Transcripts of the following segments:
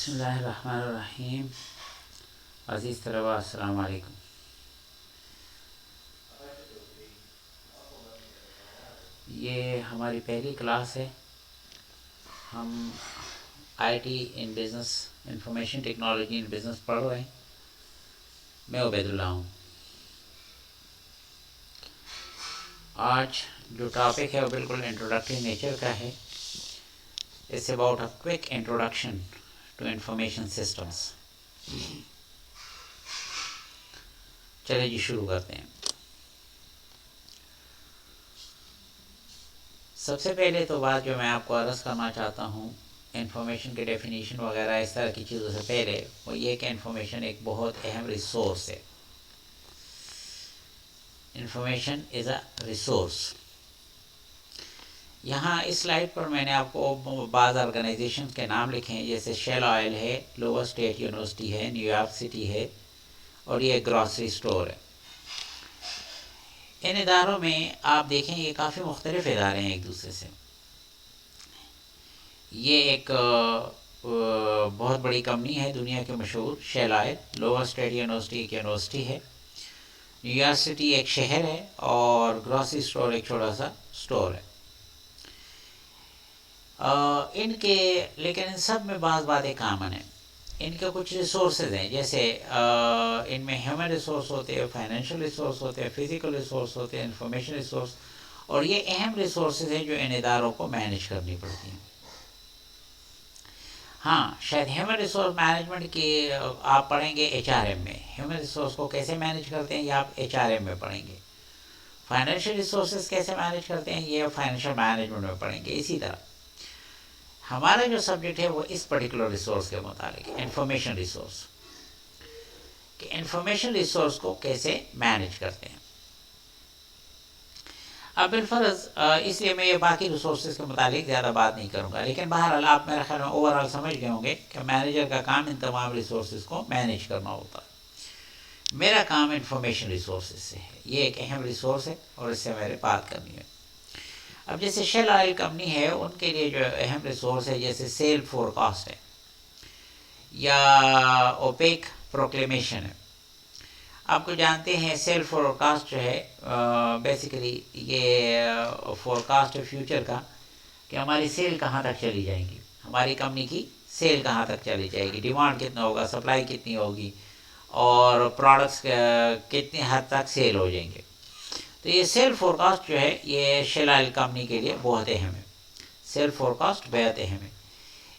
بسم اللہ الرحمن الرحیم. عزیز طلباء السلام علیکم. یہ ہماری پہلی کلاس ہے. ہم I T in business, information technology in business پڑھ رہے ہیں. میں عبید اللہ ہوں. آج جو ٹاپک ہے وہ بالکل انٹروڈکٹری نیچر کا ہے. It's about a quick introduction to information systems. چلے جی شروع کرتے ہیں. سب سے پہلے تو بات جو میں آپ کو عرض کرنا چاہتا ہوں انفارمیشن کے ڈیفینیشن وغیرہ اس طرح کی چیزوں سے پہلے، وہ یہ کہ انفارمیشن ایک بہت اہم ریسورس ہے. Information is a resource. یہاں اس سلائڈ پر میں نے آپ کو بعض آرگنائزیشن کے نام لکھے ہیں، جیسے شیل آئل ہے، لوور اسٹیٹ یونیورسٹی ہے، نیو یارک سٹی ہے، اور یہ گراسری اسٹور ہے. ان اداروں میں آپ دیکھیں یہ کافی مختلف ادارے ہیں ایک دوسرے سے. یہ ایک بہت بڑی کمپنی ہے دنیا کی مشہور shell oil. Lower state university ایک یونیورسٹی ہے، نیو یارک سٹی ایک شہر ہے، اور گراسری اسٹور ایک چھوٹا سا اسٹور ہے. ان کے لیکن ان سب میں بعض باتیں کامن ہیں. ان کے کچھ ریسورسز ہیں، جیسے ان میں ہیومن ریسورس ہوتے ہیں، فائنینشیل ریسورس ہوتے ہیں، فزیکل ریسورس ہوتے ہیں، انفارمیشن ریسورس، اور یہ اہم ریسورسز ہیں جو ان اداروں کو مینیج کرنی پڑتی ہیں. ہاں شاید ہیومن ریسورس مینجمنٹ کی آپ پڑھیں گے ایچ آر ایم میں. ہیومن ریسورس کو کیسے مینیج کرتے ہیں یہ آپ ایچ آر ایم میں پڑھیں گے. فائنینشیل ریسورسز کیسے مینیج کرتے ہیں یہ فائنینشیل مینجمنٹ میں پڑھیں گے. اسی طرح ہمارا جو سبجیکٹ ہے وہ اس پرٹیکولر ریسورس کے متعلق ہے، انفارمیشن ریسورس، کہ انفارمیشن ریسورس کو کیسے مینیج کرتے ہیں. اب بالفرض اس لیے میں یہ باقی ریسورسز کے متعلق زیادہ بات نہیں کروں گا، لیکن بہرحال آپ میرے خیال میں اوور آل سمجھ گئے ہوں گے کہ مینیجر کا کام ان تمام ریسورسز کو مینیج کرنا ہوتا ہے. میرا کام انفارمیشن ریسورسز سے ہے. یہ ایک اہم ریسورس ہے اور اس سے میرے بات کرنی ہے. اب جیسے شیل آئل کمپنی ہے، ان کے لیے جو اہم ریسورس ہے جیسے سیل فور کاسٹ ہے یا اوپیک پروکلیمیشن ہے. آپ کو جانتے ہیں سیل فور کاسٹ جو ہے بیسیکلی یہ فور کاسٹ فیوچر کا، کہ ہماری سیل کہاں تک چلی جائیں گی، ہماری کمپنی کی سیل کہاں تک چلی جائے گی، ڈیمانڈ کتنا ہوگا، سپلائی کتنی ہوگی، اور پروڈکٹس کتنی حد تک سیل ہو جائیں گے. تو یہ سیل فور کاسٹ جو ہے یہ شیل آئل کمپنی کے لیے بہت اہم ہے. سیل فور کاسٹ بہت اہم ہے.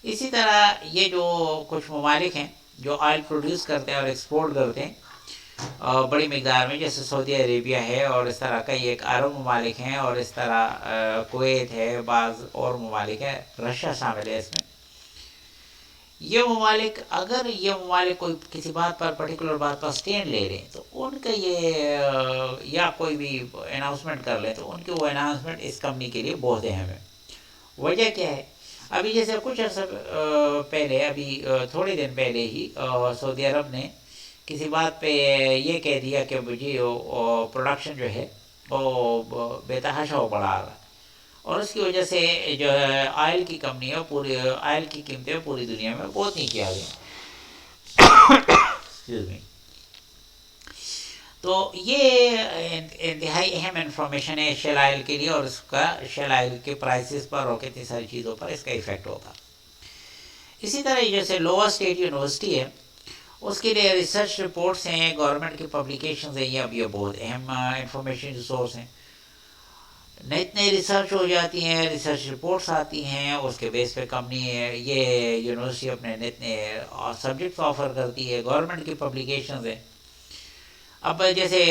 اسی طرح یہ جو کچھ ممالک ہیں جو آئل پروڈیوس کرتے ہیں اور ایکسپورٹ کرتے ہیں بڑی مقدار میں، جیسے سعودی عربیہ ہے، اور اس طرح کئی ایک عرب ممالک ہیں، اور اس طرح کویت ہے، بعض اور ممالک ہیں، رشیا شامل ہے اس میں. یہ ممالک اگر یہ ممالک کوئی کسی بات پر پرٹیکولر بات پر سٹینڈ لے رہے ہیں تو ان کا یہ یا کوئی بھی اناؤنسمنٹ کر لیں تو ان کی وہ اناؤنسمنٹ اس کمپنی کے لیے بہت اہم ہے. وجہ کیا ہے؟ ابھی جیسے کچھ عرصہ پہلے، ابھی تھوڑے دن پہلے ہی سعودی عرب نے کسی بات پہ یہ کہہ دیا کہ جی پروڈکشن جو ہے وہ بے تحاشا ہو پڑا رہا، اور اس کی وجہ سے جو ہے آئل کی کمپنی ہے پوری آئل کی قیمتیں پوری دنیا میں بہت نیچے آ گئی. تو یہ انتہائی اہم انفارمیشن ہے شیل آئل کے لیے، اور اس کا شیل آئل کے پرائسز پر اور کتنی ساری چیزوں پر اس کا ایفیکٹ ہوتا. اسی طرح جیسے لوور اسٹیٹ یونیورسٹی ہے، اس کے لیے ریسرچ رپورٹس ہیں، گورنمنٹ کی پبلیکیشنز ہیں، یہ اب یہ بہت اہم انفارمیشن ریسورس ہیں. نئی نئی ریسرچ ہو جاتی ہیں، ریسرچ رپورٹس آتی ہیں، اس کے بیس پہ کمپنی یہ یونیورسٹی اپنے نئے نئے سبجیکٹس آفر کرتی ہے. گورنمنٹ کی پبلیکیشنز ہیں. اب جیسے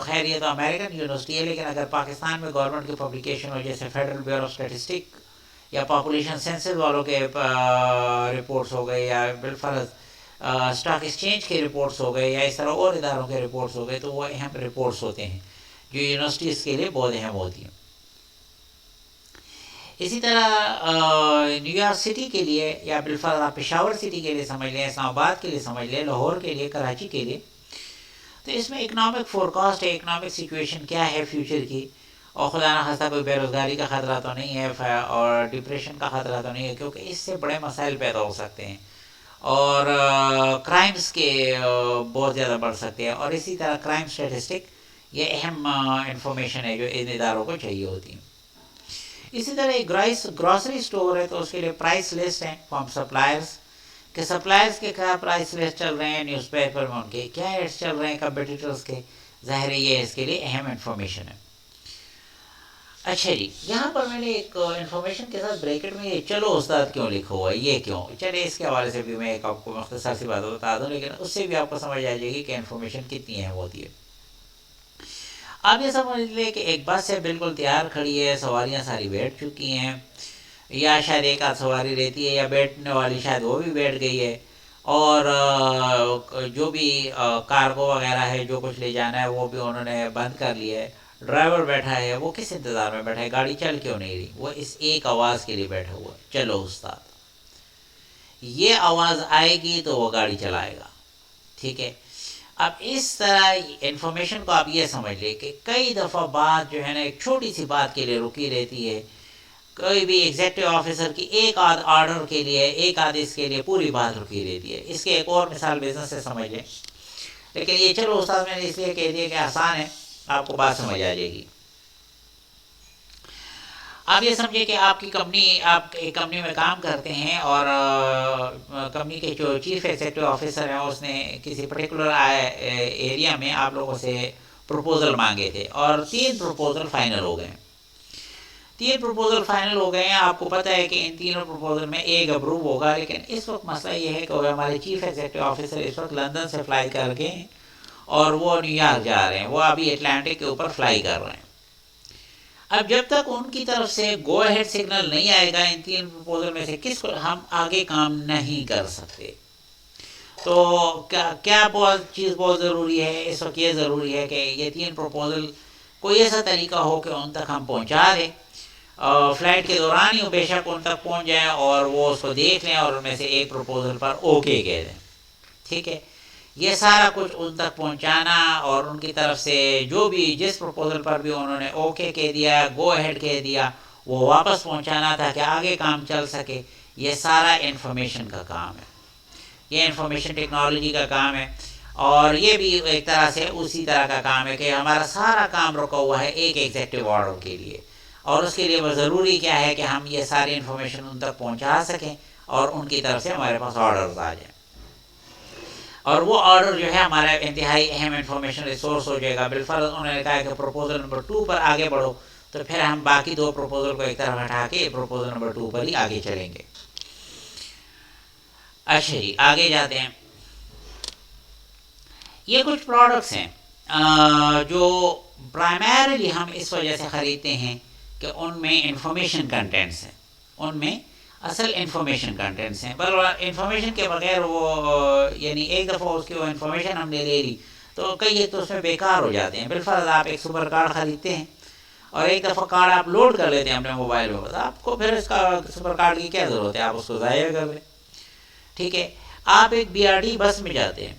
خیر یہ تو امریکن یونیورسٹی ہے، لیکن اگر پاکستان میں گورنمنٹ کی پبلیکیشن ہو، جیسے فیڈرل بیورو آف اسٹیٹسٹک یا پاپولیشن سینسس والوں کے رپورٹس ہو گئے، یا بالفرض اسٹاک ایکسچینج کے رپورٹس ہو گئے، یا اس طرح اور اداروں کے رپورٹس ہو گئے، تو وہ اہم رپورٹس ہوتے ہیں جو یونیورسٹیز کے لیے بہت اہم ہوتی ہیں. اسی طرح نیو یارک سٹی کے لیے، یا بالفرض آپ پشاور سٹی کے لیے سمجھ لیں، اسلام آباد کے لیے سمجھ لیں، لاہور کے لیے، کراچی کے لیے، تو اس میں اکنامک فورکاسٹ ہے، اکنامک سچویشن کیا ہے فیوچر کی، اور خدا نخواستہ کوئی بے روزگاری کا خطرہ تو نہیں ہے، اور ڈپریشن کا خطرہ تو نہیں ہے، کیونکہ اس سے بڑے مسائل پیدا ہو سکتے ہیں. اور کرائمز کے بہت زیادہ بڑھ سکتے ہیں، اور اسی طرح کرائم اسٹیٹسٹک یہ اہم انفارمیشن ہے جو ان اداروں کو چاہیے ہوتی ہے۔ اسی طرح ایک گراسری اسٹور ہے تو اس کے لیے پرائس لسٹ ہے فرام سپلائرس، کہ سپلائرس کے کیا پرائس لسٹ چل رہے ہیں، نیوز پیپر میں ان کے کیا ایڈس چل رہے ہیں کمپیٹیٹرس کے، ظاہر ہے یہ اس کے لیے اہم انفارمیشن ہے۔ اچھا جی، یہاں پر میں نے ایک انفارمیشن کے ساتھ بریکٹ میں یہ چلو استاد کیوں لکھا ہوا ہے، یہ کیوں، چلے اس کے حوالے سے بھی میں ایک آپ کو مختصر سی بات بتا دوں، لیکن اس سے بھی آپ کو سمجھ آ جائے گی کہ انفارمیشن کتنی اہم ہوتی ہے۔ آپ یہ سمجھ لیں کہ ایک بس ہے بالکل تیار کھڑی ہے، سواریاں ساری بیٹھ چکی ہیں، یا شاید ایک آدھ سواری رہتی ہے، یا بیٹھنے والی شاید وہ بھی بیٹھ گئی ہے، اور جو بھی کارگو وغیرہ ہے جو کچھ لے جانا ہے وہ بھی انہوں نے بند کر لیا ہے۔ ڈرائیور بیٹھا ہے، وہ کس انتظار میں بیٹھا ہے، گاڑی چل کیوں نہیں رہی، وہ اس ایک آواز کے لیے بیٹھا ہوا ہے، چلو استاد، یہ آواز آئے گی تو وہ گاڑی چلائے گا، ٹھیک ہے۔ اب اس طرح انفارمیشن کو آپ یہ سمجھ لیں کہ کئی دفعہ بات جو ہے نا ایک چھوٹی سی بات کے لیے رکی رہتی ہے، کوئی بھی ایگزیکٹو آفیسر کی ایک آدھ آرڈر کے لیے، ایک آدھ اس کے لیے پوری بات رکی رہتی ہے۔ اس کے ایک اور مثال بزنس سے سمجھ لیں، لیکن یہ چلو استاد میں نے اس لیے کہہ دیا کہ آسان ہے، آپ کو بات سمجھ آ جائے گی۔ آپ یہ سمجھے کہ آپ کی کمپنی، آپ ایک کمپنی میں کام کرتے ہیں، اور کمپنی کے جو چیف ایگزیکٹو آفیسر ہیں اس نے کسی پرٹیکولر ایریا میں آپ لوگوں سے پروپوزل مانگے تھے، اور 3 پروپوزل فائنل ہو گئے ہیں۔ 3 پروپوزل فائنل ہو گئے ہیں، آپ کو پتہ ہے کہ ان تینوں پروپوزل میں ایک اپروو ہوگا، لیکن اس وقت مسئلہ یہ ہے کہ ہمارے چیف ایگزیکٹو آفیسر اس وقت لندن سے فلائی کر کے، اور وہ نیو یارک جا رہے ہیں، وہ ابھی اٹلانٹک کے اوپر فلائی کر رہے ہیں۔ اب جب تک ان کی طرف سے گو ہیڈ سگنل نہیں آئے گا ان 3 پروپوزل میں سے کس کو، ہم آگے کام نہیں کر سکتے۔ تو کیا بہت ضروری ہے اس وقت، یہ ضروری ہے کہ یہ 3 پروپوزل کوئی ایسا طریقہ ہو کہ ان تک ہم پہنچا دیں، فلائٹ کے دوران ہی بے شک ان تک پہنچ جائیں، اور وہ اس کو دیکھ لیں اور ان میں سے ایک پروپوزل پر اوکے کہہ دیں، ٹھیک ہے۔ یہ سارا کچھ ان تک پہنچانا، اور ان کی طرف سے جو بھی جس پروپوزل پر بھی انہوں نے اوکے کہہ دیا، گو ہیڈ کہہ دیا، وہ واپس پہنچانا تھا کہ آگے کام چل سکے، یہ سارا انفارمیشن کا کام ہے، یہ انفارمیشن ٹیکنالوجی کا کام ہے۔ اور یہ بھی ایک طرح سے اسی طرح کا کام ہے کہ ہمارا سارا کام رکا ہوا ہے ایک ایگزیکٹو آرڈر کے لیے، اور اس کے لیے وہ ضروری کیا ہے کہ ہم یہ ساری انفارمیشن ان تک پہنچا سکیں، اور ان کی طرف سے ہمارے پاس آرڈرز آ جائیں، اور وہ آرڈر جو ہے ہمارا انتہائی اہم انفارمیشن ریسورس ہو جائے گا۔ بالفرض انہوں نے کہا کہ پروپوزل نمبر 2 پر آگے بڑھو، تو پھر ہم باقی 2 پروپوزل کو ایک طرف ہٹا کے پروپوزل نمبر 2 پر ہی آگے چلیں گے۔ اچھا جی، آگے جاتے ہیں۔ یہ کچھ پروڈکٹس ہیں جو پرائمریلی ہم اس وجہ سے خریدتے ہیں کہ ان میں انفارمیشن کنٹینٹس ہیں، ان میں اصل انفارمیشن کنٹینٹس ہیں، پر انفارمیشن کے بغیر وہ یعنی ایک دفعہ اس کی وہ انفارمیشن ہم نے لے لی تو کئی ایک تو اس میں بیکار ہو جاتے ہیں۔ بالفرض آپ ایک سپر کارڈ خریدتے ہیں، اور ایک دفعہ کارڈ آپ لوڈ کر لیتے ہیں اپنے موبائل میں، بس آپ کو پھر اس کا سپر کارڈ کی کیا ضرورت ہے، آپ اس کو ضائع کر لیں، ٹھیک ہے۔ آپ ایک BRT بس میں جاتے ہیں،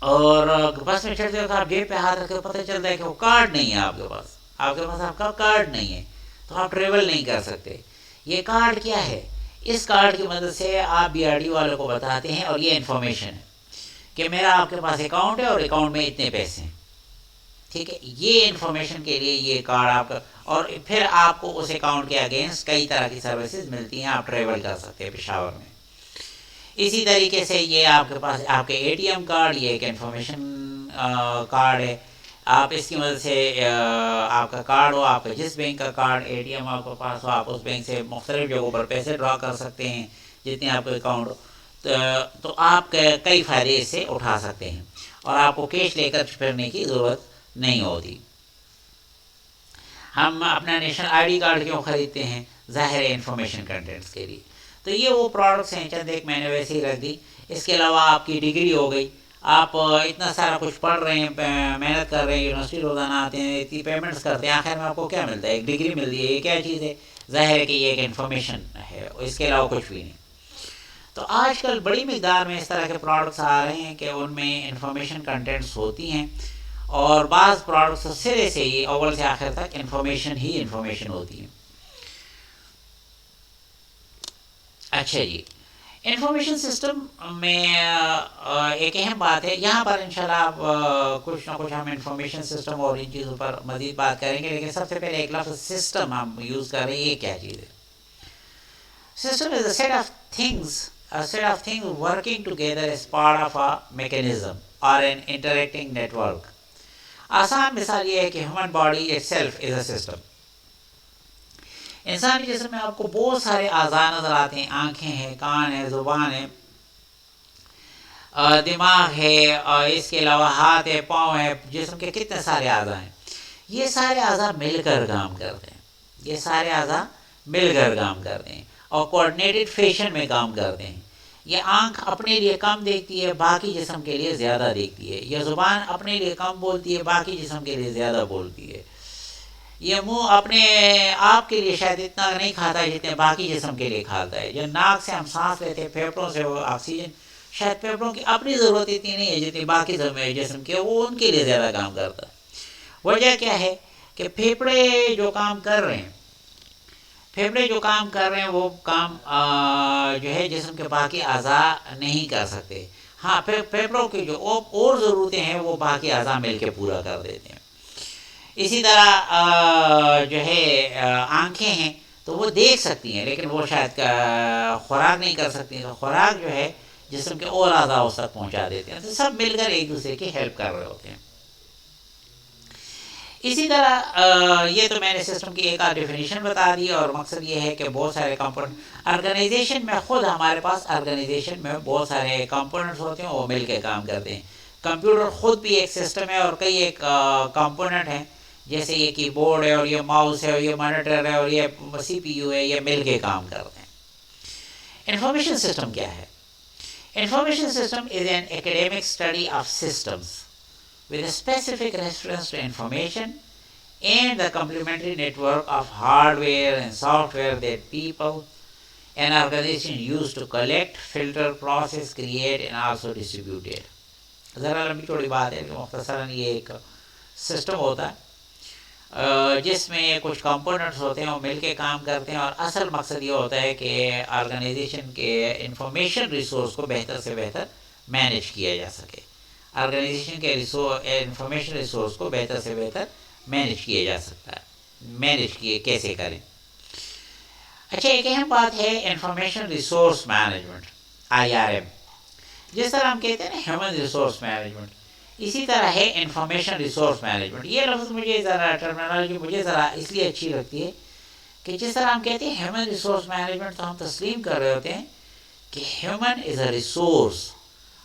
اور بس میں چڑھتے وقت آپ جیب پہ ہاتھ رکھتے پتہ چلتا ہے کہ وہ کارڈ نہیں ہے آپ کے پاس، آپ کے پاس آپ کا کارڈ نہیں ہے، تو آپ ٹریول نہیں کر سکتے۔ یہ کارڈ کیا ہے، اس کارڈ کی مدد سے آپ BRT والوں کو بتاتے ہیں، اور یہ انفارمیشن ہے کہ میرا آپ کے پاس اکاؤنٹ ہے، اور اکاؤنٹ میں اتنے پیسے ہیں، ٹھیک ہے۔ یہ انفارمیشن کے لیے یہ کارڈ آپ کا، اور پھر آپ کو اس اکاؤنٹ کے اگینسٹ کئی طرح کی سروسز ملتی ہیں، آپ ٹریول کر سکتے ہیں پشاور میں۔ اسی طریقے سے یہ آپ کے پاس آپ کے ATM کارڈ، یہ ایک انفارمیشن کارڈ ہے، آپ اس کی مدد سے آپ کا کارڈ ہو، آپ کا جس بینک کا کارڈ ATM آپ کے پاس ہو، آپ اس بینک سے مختلف جگہوں پر پیسے ڈرا کر سکتے ہیں جتنے آپ کا اکاؤنٹ ہو، تو آپ کئی فائدے اس سے اٹھا سکتے ہیں، اور آپ کو کیش لے کر پھرنے کی ضرورت نہیں ہوتی۔ ہم اپنا نیشنل ID کارڈ کیوں خریدتے ہیں، ظاہر انفارمیشن کنٹینٹس کے لیے۔ تو یہ وہ پروڈکٹس ہیں، چند ایک میں نے ویسے ہی رکھ دی۔ اس کے علاوہ آپ کی ڈگری ہو گئی، آپ اتنا سارا کچھ پڑھ رہے ہیں، محنت کر رہے ہیں، یونیورسٹی روزانہ آتے ہیں، اتنی پیمنٹس کرتے ہیں، آخر میں آپ کو کیا ملتا ہے، ایک ڈگری ملتی ہے۔ یہ کیا چیز ہے، ظاہر ہے کہ یہ ایک انفارمیشن ہے، اس کے علاوہ کچھ بھی نہیں۔ تو آج کل بڑی مقدار میں اس طرح کے پروڈکٹس آ رہے ہیں کہ ان میں انفارمیشن کنٹینٹس ہوتی ہیں، اور بعض پروڈکٹس سرے سے ہی اول سے آخر تک انفارمیشن ہی انفارمیشن ہوتی ہے۔ اچھا جی، انفارمیشن سسٹم میں ایک اہم بات ہے، یہاں پر انشاءاللہ آپ کچھ نہ کچھ ہم انفارمیشن سسٹم اور ان چیزوں پر مزید بات کریں گے، لیکن سب سے پہلے ایک لفظ سسٹم ہم یوز کر رہے ہیں، یہ کیا چیز ہے؟ System is a set of things working together as part of a mechanism or an interacting network. آسان مثال یہ ہے کہ human body it self is a system. انسانی جسم میں آپ کو بہت سارے اعضاء نظر آتے ہیں، آنکھیں ہیں، کان ہے، زبان ہے، دماغ ہے، اور اس کے علاوہ ہاتھ ہے، پاؤں ہے، جسم کے کتنے سارے اعضاء ہیں. یہ سارے اعضاء مل کر کام کرتے ہیں، یہ سارے اعضاء مل کر کام کرتے ہیں اور کوآرڈینیٹڈ فیشن میں کام کرتے ہیں. یہ آنکھ اپنے لیے کم دیکھتی ہے، باقی جسم کے لیے زیادہ دیکھتی ہے. یہ زبان اپنے لیے کم بولتی ہے، باقی جسم کے لیے زیادہ بولتی ہے. یہ منہ اپنے آپ کے لیے شاید اتنا نہیں کھاتا ہے جتنے باقی جسم کے لیے کھاتا ہے. جو ناک سے ہم سانس لیتے ہیں، پھیپھڑوں سے وہ آکسیجن، شاید پھیپھڑوں کی اپنی ضرورت اتنی نہیں ہے جتنی باقی جسم کے، وہ ان کے لیے زیادہ کام کرتا ہے. وجہ کیا ہے کہ پھیپھڑے جو کام کر رہے ہیں، وہ کام جو ہے جسم کے باقی اعضاء نہیں کر سکتے. ہاں، پھیپھڑوں کی جو اور ضرورتیں ہیں وہ باقی اعضاء مل کے پورا کر دیتے ہیں. اسی طرح جو ہے آنکھیں ہیں تو وہ دیکھ سکتی ہیں، لیکن وہ شاید خوراک نہیں کر سکتی. تو خوراک جو ہے جسم کے اور اعضاء اس تک پہنچا دیتے ہیں. تو سب مل کر ایک دوسرے کی ہیلپ کر رہے ہوتے ہیں. اسی طرح یہ تو میں نے سسٹم کی ایک ڈیفینیشن بتا دی، اور مقصد یہ ہے کہ بہت سارے کمپوننٹ آرگنائزیشن میں، خود ہمارے پاس آرگنائزیشن میں بہت سارے کمپوننٹس ہوتے ہیں، وہ مل کے کام کرتے ہیں. کمپیوٹر خود بھی ایک سسٹم ہے، اور کئی ایک کمپوننٹ ہیں، جیسے یہ کی بورڈ ہے، اور یہ ماؤس ہے، اور یہ مانیٹر ہے، اور یہ CPU ہے، یہ مل کے کام کرتے ہیں. انفارمیشن سسٹم کیا ہے؟ Information system is an academic study of systems with a specific reference to information and the complementary network of hardware and software that people and organizations use to collect, filter, process, create and also distribute it. ذرا لمبی چوڑی بات ہے کہ مختصراً یہ ایک system ہوتا ہے جس میں کچھ کمپوننٹس ہوتے ہیں، وہ مل کے کام کرتے ہیں، اور اصل مقصد یہ ہوتا ہے کہ آرگنائزیشن کے انفارمیشن ریسورس کو بہتر سے بہتر مینیج کیا جا سکے. آرگنائزیشن کے انفارمیشن ریسورس کو بہتر سے بہتر مینیج کیا جا سکتا ہے. مینیج کیسے کریں؟ اچھا، ایک اہم بات ہے انفارمیشن ریسورس مینجمنٹ، IRM. جس طرح ہم کہتے ہیں نا ہیومن ریسورس مینجمنٹ، اسی طرح ہے انفارمیشن ریسورس مینجمنٹ. یہ لفظ مجھے ذرا ٹرمینالوجی مجھے ذرا اس لیے اچھی لگتی ہے کہ جس طرح ہم کہتے ہیں ہیومن ریسورس مینجمنٹ، تو ہم تسلیم کر رہے ہوتے ہیں کہ ہیومن از اے ریسورس،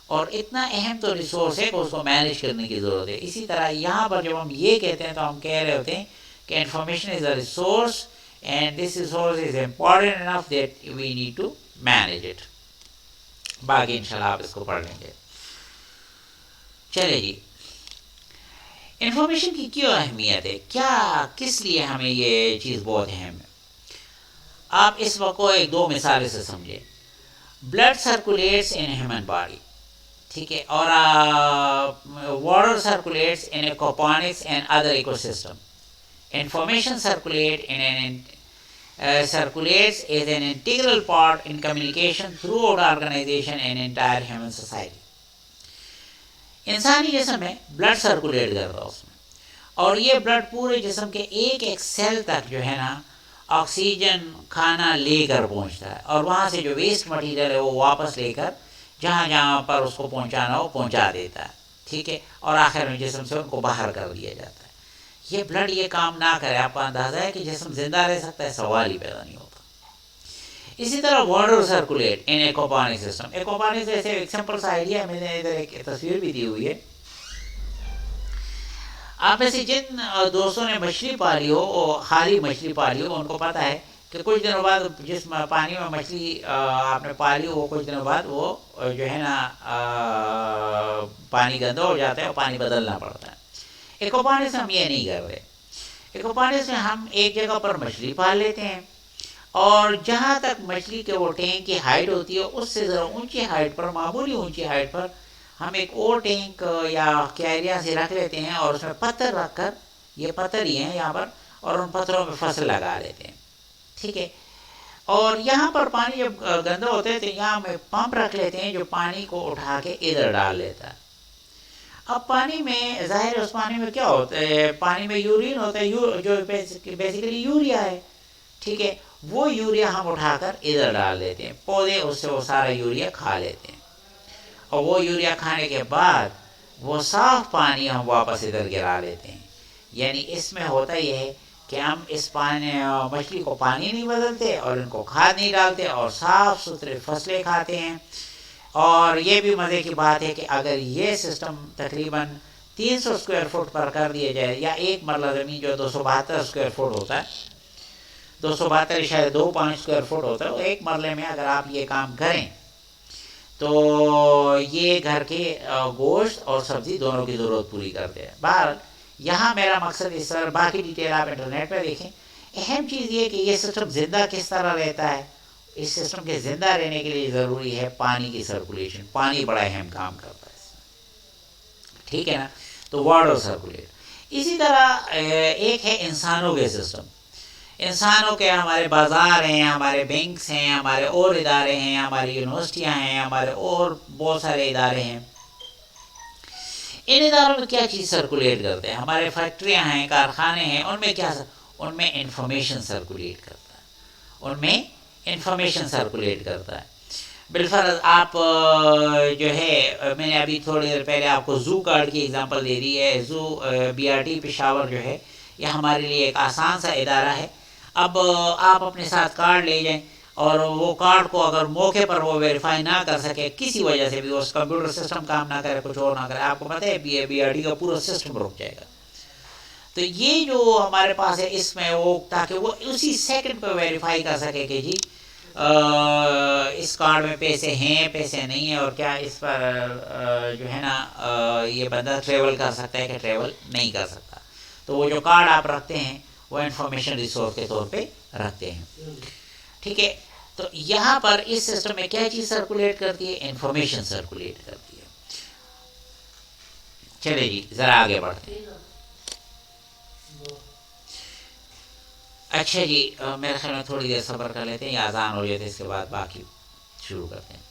اور اتنا اہم تو ریسورس ہے کہ اس کو مینیج کرنے کی ضرورت ہے. اسی طرح یہاں پر جب ہم یہ کہتے ہیں تو ہم کہہ رہے ہوتے ہیں کہ information is a resource and this resource is important enough that we need to manage it. باقی انشاءاللہ آپ اس کو پڑھ لیں گے. چلے جی، انفارمیشن کی کیوں اہمیت ہے؟ کس لیے ہمیں یہ چیز بہت اہم ہے؟ آپ اس وقت کو ایک دو مثالیں سے سمجھیں. Blood circulates in human body, ٹھیک ہے، اور water circulates in aquaponics and other ecosystem. Information circulates as an integral part in communication throughout organization and entire human society. انسانی جسم میں بلڈ سرکولیٹ کرتا ہے اس میں، اور یہ بلڈ پورے جسم کے ایک ایک سیل تک جو ہے نا آکسیجن کھانا لے کر پہنچتا ہے، اور وہاں سے جو ویسٹ مٹیریل ہے وہ واپس لے کر جہاں جہاں پر اس کو پہنچانا ہو پہنچا دیتا ہے، ٹھیک ہے، اور آخر میں جسم سے ان کو باہر کر دیا جاتا ہے. یہ بلڈ یہ کام نہ کرے، آپ کا اندازہ ہے کہ جسم زندہ رہ سکتا ہے؟ سوال ہی پیدا نہیں ہوتا. اسی طرح واٹر سرکولیٹ ان ایکوپونک سسٹم. ایکوپونک جیسے ایک سمپل سا آئیڈیا ہے، میں نے ادھر ایک تصویر بھی دی ہوئی ہے. آپ میں سے جن دوستوں نے مچھلی پالی ہو، خالی مچھلی پالی ہو، ان کو پتہ ہے کہ کچھ دنوں بعد جس پانی میں مچھلی آپ نے پالی ہو، کچھ دنوں بعد وہ جو ہے نا پانی گندا ہو جاتا ہے اور پانی بدلنا پڑتا ہے. ایکوپونکس ہم یہ نہیں کر رہے. ایکوپونکس میں ہم ایک جگہ پر مچھلی پال لیتے ہیں، اور جہاں تک مچھلی کے وہ ٹینک کی ہائٹ ہوتی ہے اس سے ذرا اونچی ہائٹ پر، معمولی اونچی ہائٹ پر ہم ایک اور ٹینک یا کیریا سے رکھ لیتے ہیں، اور اس میں پتھر رکھ کر، یہ پتھر ہی ہیں یہاں پر، اور ان پتھروں میں فصل لگا لیتے ہیں، ٹھیک ہے. اور یہاں پر پانی جب گندا ہوتا ہے تو یہاں میں پمپ رکھ لیتے ہیں جو پانی کو اٹھا کے ادھر ڈال لیتا ہے. اب پانی میں ظاہر اس پانی میں کیا ہوتا ہے، پانی میں یورین ہوتا ہے جو بیسیکلی یوریا ہے. ٹھیک ہے، وہ یوریا ہم اٹھا کر ادھر ڈال دیتے ہیں، پودے اس سے وہ سارا یوریا کھا لیتے ہیں. اور وہ یوریا کھانے کے بعد وہ صاف پانی ہم واپس ادھر گرا لیتے ہیں. یعنی اس میں ہوتا یہ ہے کہ ہم اس پانی مچھلی کو پانی نہیں بدلتے اور ان کو کھاد نہیں ڈالتے اور صاف ستھرے فصلیں کھاتے ہیں. اور یہ بھی مزے کی بات ہے کہ اگر یہ سسٹم تقریباً 300 اسکوائر فٹ پر کر دیا جائے، یا ایک مرلہ زمین جو 272 اسکوائر فٹ ہوتا ہے، 272 شاید 2.5 اسکوائر فٹ ہوتا ہے، وہ ایک مرلے میں اگر آپ یہ کام کریں تو یہ گھر کے گوشت اور سبزی دونوں کی ضرورت پوری کرتے ہیں. بہر یہاں میرا مقصد اس طرح، باقی ڈیٹیل آپ انٹرنیٹ پہ دیکھیں. اہم چیز یہ کہ یہ سسٹم زندہ کس طرح رہتا ہے. اس سسٹم کے زندہ رہنے کے لیے ضروری ہے پانی کی سرکولیشن. پانی بڑا اہم کام کرتا ہے. ٹھیک ہے نا، تو واٹر سرکولیٹ. اسی طرح ایک ہے انسانوں کے سسٹم. انسانوں کے ہمارے بازار ہیں، ہمارے بینکس ہیں، ہمارے اور ادارے ہیں، ہماری یونیورسٹیاں ہیں، ہمارے اور بہت سارے ادارے ہیں. ان اداروں میں کیا چیز سرکولیٹ کرتے ہیں؟ ہمارے فیکٹریاں ہیں، کارخانے ہیں، ان میں کیا ان میں انفارمیشن سرکولیٹ کرتا ہے. ان میں انفارمیشن سرکولیٹ کرتا ہے. بالفرض آپ جو ہے، میں نے ابھی تھوڑی دیر پہلے آپ کو زو کارڈ کی اگزامپل دے دی ہے. زو BRT پشاور جو ہے، یہ ہمارے لیے ایک آسان سا ادارہ ہے. اب آپ اپنے ساتھ کارڈ لے جائیں اور وہ کارڈ کو اگر موقع پر وہ ویریفائی نہ کر سکے، کسی وجہ سے بھی اس کمپیوٹر سسٹم کام نہ کرے، کچھ اور نہ کرے، آپ کو پتہ ہے BRT کا پورا سسٹم رک جائے گا. تو یہ جو ہمارے پاس ہے اس میں وہ، تاکہ وہ اسی سیکنڈ پہ ویریفائی کر سکے کہ جی اس کارڈ میں پیسے ہیں، پیسے نہیں ہیں، اور کیا اس پر جو ہے نا یہ بندہ ٹریول کر سکتا ہے کہ ٹریول نہیں کر سکتا. تو وہ جو کارڈ آپ رکھتے ہیں وہ انفارمیشن ریسورس کے طور پہ رکھتے ہیں. ٹھیک ہے، تو یہاں پر اس سسٹم میں کیا چیز سرکولیٹ کرتی ہے؟ انفارمیشن سرکولیٹ کرتی ہے. چلے جی ذرا آگے بڑھتے ہیں. اچھا جی، میرے خیال میں تھوڑی دیر صبر کر لیتے ہیں، یا اذان ہو جاتے اس کے بعد باقی شروع کرتے ہیں.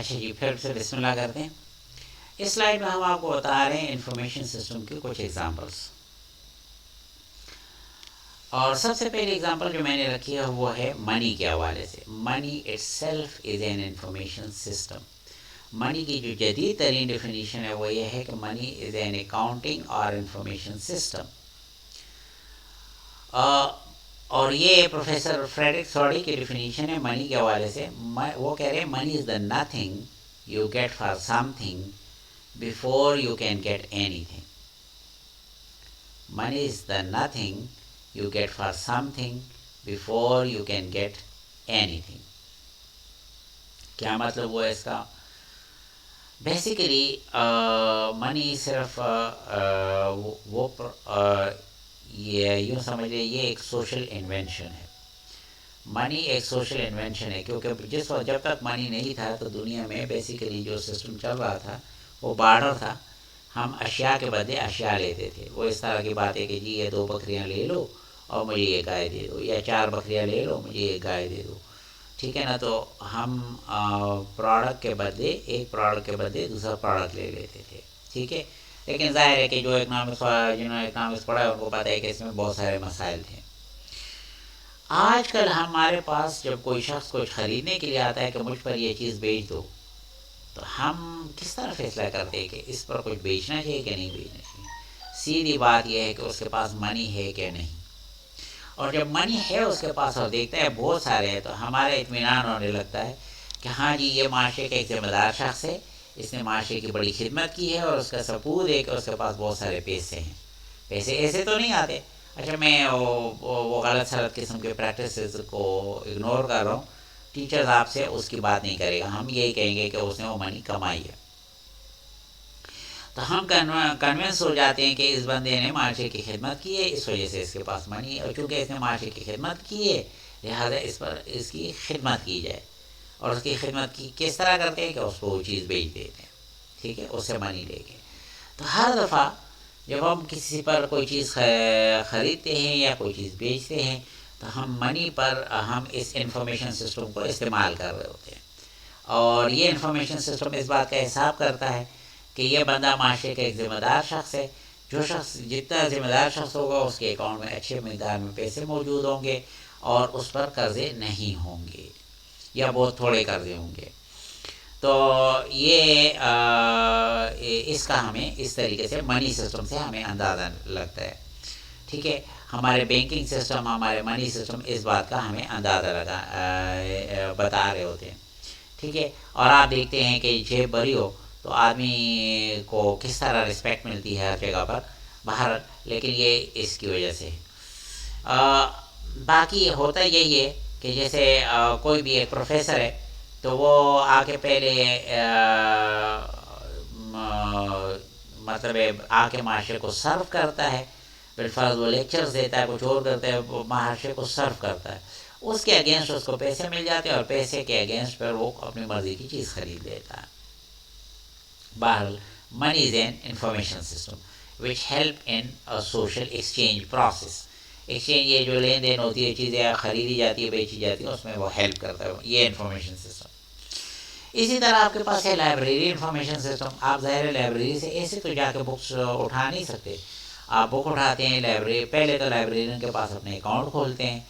اچھا جی، پھر سے بسم اللہ کرتے ہیں. اس سلائڈ میں ہم آپ کو بتا رہے ہیں انفارمیشن سسٹم کی کچھ ایگزامپلس. اور سب سے پہلی ایگزامپل جو میں نے رکھی ہے وہ ہے منی کے حوالے سے. Money itself is an information system. Money کی جو جدید ترین ڈیفینیشن ہے وہ یہ ہے کہ منی از این اکاؤنٹنگ اور انفارمیشن سسٹم. اور یہ پروفیسر فریڈرک سوڈی کی ڈیفینیشن ہے منی کے حوالے سے. وہ کہہ رہے ہیں money is the nothing you get for something before you can get anything. Money is the nothing you get for something before you can get anything. کیا مطلب وہ اس کا؟ بیسیکلی منی صرف وہ یہ یوں سمجھ لیں یہ ایک سوشل انوینشن ہے. منی ایک سوشل انوینشن ہے کیونکہ جس وقت جب تک منی نہیں تھا تو دنیا میں بیسیکلی جو سسٹم چل رہا تھا وہ بارڈر تھا. ہم اشیاء کے بدلے اشیاء لیتے تھے. وہ اس طرح کی بات ہے کہ جی یہ 2 بکریاں لے لو اور مجھے یہ گائے دے دو، یا 4 بکریاں لے لو مجھے یہ گائے دے دو. ٹھیک ہے نا؟ تو ہم پروڈکٹ کے بدلے ایک پروڈکٹ کے بدلے دوسرا پروڈکٹ لے لیتے تھے. ٹھیک ہے، لیکن ظاہر ہے کہ جو جنہوں نے اکنامکس پڑھا ہے ان کو پتہ ہے کہ اس میں بہت سارے مسائل تھے. آج کل ہمارے پاس جب کوئی شخص کچھ خریدنے کے لیے آتا ہے کہ مجھ پر یہ چیز بیچ دو، تو ہم کس طرح فیصلہ کرتے ہیں کہ اس پر کچھ بیچنا چاہیے کہ نہیں بیچنا چاہیے؟ سیدھی بات یہ ہے کہ اس کے پاس منی ہے کہ نہیں. اور جب منی ہے اس کے پاس اور دیکھتا ہے بہت سارے ہیں تو ہمارا اطمینان ہونے لگتا ہے کہ ہاں جی یہ معاشرے کا ایک ذمہ دار شخص ہے، اس نے معاشرے کی بڑی خدمت کی ہے اور اس کا ثبوت ہے کہ اس کے پاس بہت سارے پیسے ہیں. پیسے ایسے تو نہیں آتے. اچھا میں وہ غلط سلط قسم کے پریکٹسز کو اگنور کر رہا ہوں. ٹیچرز آپ سے اس کی بات نہیں کرے گا، ہم یہی کہیں گے کہ اس نے وہ منی کمائی ہے. تو ہم کنونس ہو جاتے ہیں کہ اس بندے نے معاشرے کی خدمت کی ہے، اس وجہ سے اس کے پاس منی ہے. اور چونکہ اس نے معاشرے کی خدمت کی ہے لہٰذا اس پر اس کی خدمت کی جائے. اور اس کی خدمت کی کس طرح کرتے ہیں کہ اس کو وہ چیز بیچ دیتے ہیں. ٹھیک ہے، اس سے منی لے کے. تو ہر دفعہ جب ہم کسی پر کوئی چیز خریدتے ہیں یا کوئی چیز بیچتے ہیں تو ہم منی پر ہم اس انفارمیشن سسٹم کو استعمال کر رہے ہوتے ہیں. اور یہ انفارمیشن سسٹم اس بات کا حساب کرتا ہے کہ یہ بندہ معاشرے کا ایک ذمہ دار شخص ہے. جو شخص جتنا ذمہ دار شخص ہوگا اس کے اکاؤنٹ میں اچھے مقدار میں پیسے موجود ہوں گے اور اس پر قرضے نہیں ہوں گے یا بہت تھوڑے قرضے ہوں گے. تو یہ اس کا ہمیں اس طریقے سے منی سسٹم سے ہمیں اندازہ لگتا ہے. ٹھیک ہے، ہمارے بینکنگ سسٹم ہمارے منی سسٹم اس بات کا ہمیں اندازہ بتا رہے ہوتے ہیں. ٹھیک ہے، اور آپ دیکھتے ہیں کہ جیب بھری ہو تو آدمی کو کس طرح رسپیکٹ ملتی ہے ہر جگہ پر باہر، لیکن یہ اس کی وجہ سے. باقی ہوتا یہی ہے کہ جیسے کوئی بھی ایک پروفیسر ہے تو وہ آ کے پہلے مطلب آ کے معاشرے کو سرو کرتا ہے. بالفرض وہ لیکچرز دیتا ہے، کچھ اور کرتا ہے، وہ معاشرے کو سرو کرتا ہے. اس کے اگینسٹ اس کو پیسے مل جاتے ہیں اور پیسے کے اگینسٹ پر وہ اپنی مرضی کی چیز خرید لیتا ہے. بہرحال money is an information system which help in social exchange process. Exchange یہ جو لین دین ہوتی ہے، چیزیں خریدی جاتی ہے بیچی جاتی ہے، اس میں وہ ہیلپ کرتا ہے یہ انفارمیشن سسٹم. اسی طرح آپ کے پاس ہے لائبریری انفارمیشن سسٹم. آپ ظاہر لائبریری سے ایسے تو جا کے بکس اٹھا نہیں سکتے. آپ بک اٹھاتے ہیں لائبریری، پہلے تو لائبریرین کے پاس اپنے اکاؤنٹ کھولتے ہیں،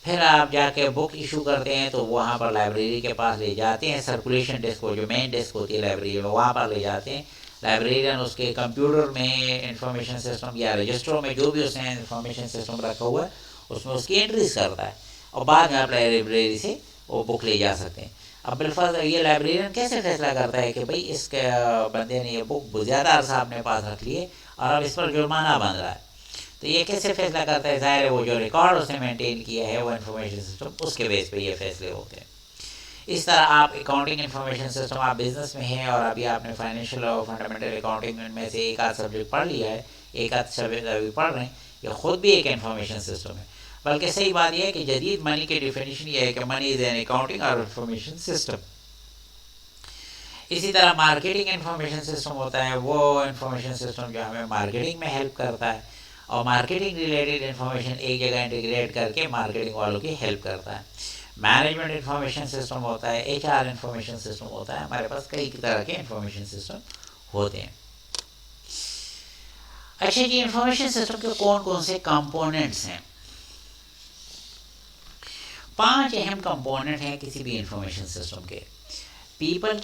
پھر آپ جا کے بک ایشو کرتے ہیں تو وہاں پر لائبریری کے پاس لے جاتے ہیں. سرکولیشن ڈیسک کو جو مین ڈیسک ہوتی ہے لائبریری میں وہاں پر لے جاتے ہیں. لائبریرین اس کے کمپیوٹر میں انفارمیشن سسٹم یا رجسٹروں میں جو بھی اس نے انفارمیشن سسٹم رکھا ہوا ہے اس میں اس کی انٹریز کرتا ہے اور بعد میں آپ لائبریری سے وہ بک لے جا سکتے ہیں. اب بالفرض یہ لائبریرین کیسے فیصلہ کرتا ہے کہ بھئی اس کے بندے نے یہ بک زیادہ عرصہ اپنے پاس رکھ لی ہے اور اب اس پر جرمانہ بن رہا ہے؟ تو یہ کیسے فیصلہ کرتا ہے؟ ظاہر ہے وہ جو ریکارڈ اس نے مینٹین کیا ہے وہ انفارمیشن سسٹم اس کے بیس پہ یہ فیصلے ہوتے ہیں. اس طرح آپ اکاؤنٹنگ انفارمیشن سسٹم، آپ بزنس میں ہیں اور ابھی آپ نے فائنینشیل اور فنڈامنٹل اکاؤنٹنگ میں سے ایک آدھ سبجیکٹ پڑھ لیا ہے، ایک آدھ سبجیکٹ ابھی پڑھ رہے ہیں، یہ خود بھی ایک انفارمیشن سسٹم ہے. بلکہ صحیح بات یہ ہے کہ جدید منی کی ڈیفینیشن یہ ہے کہ منی از این اکاؤنٹنگ اور انفارمیشن سسٹم. اسی طرح مارکیٹنگ انفارمیشن سسٹم ہوتا ہے، وہ انفارمیشن سسٹم جو ہمیں مارکیٹنگ میں ہیلپ کرتا ہے اور مارکیٹنگ ریلیٹڈ انفارمیشن ایک جگہ انٹیگریٹ کر کے مارکیٹنگ والوں کی ہیلپ کرتا ہے. مینجمنٹ انفارمیشن سسٹم ہوتا ہے, HR انفارمیشن سسٹم ہوتا ہے, ہمارے پاس کئی طرح کے انفارمیشن سسٹم ہوتے ہیں. اچھا جی, انفارمیشن سسٹم کے کون کون سے کمپوننٹس ہیں؟ 5 اہم کمپوننٹ ہیں کسی بھی انفارمیشن سسٹم کے. People,